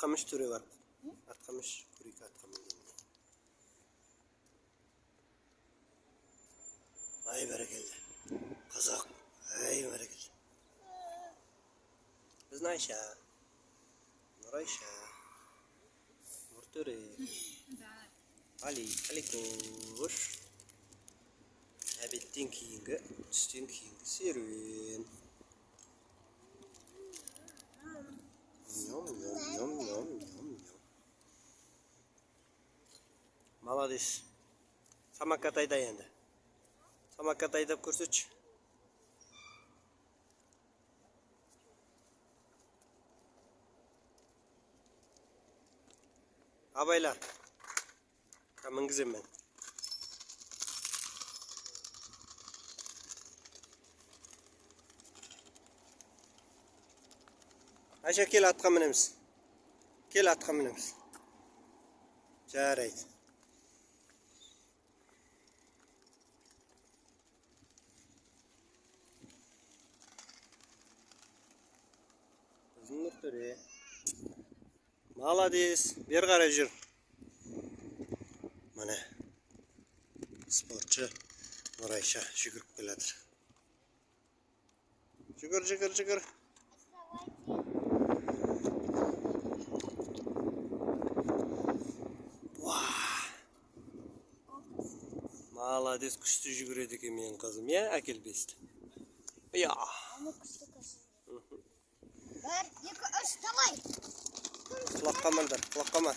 Atkamış türü var. Atkamış, kurik atkamış. Ay berekelde. Kazak. Ay berekelde. Biz Ayşe. Nur Ayşe. Murturi. Ali koş. Habittin kiyingi. Üstün kiyingi. Sirvin. Yom. Молодец. Самокат айда енді. Самокат айдап көрсетші. Абайла. Мінгізем мен. Айша, кел атқа мінеміз. Кел атқа мінеміз. Жарайды. Nurturi. Молодец. Бер қарай жүр. Міне. Спортшы Нұрайша жүгіріп келеді. Жүгір. Молодец, күшті жүгіреді екен менің қызым. Я, әкел бесті. Я. Бір, екі, үш, давай. Құлаққа мындар, құлаққа ма.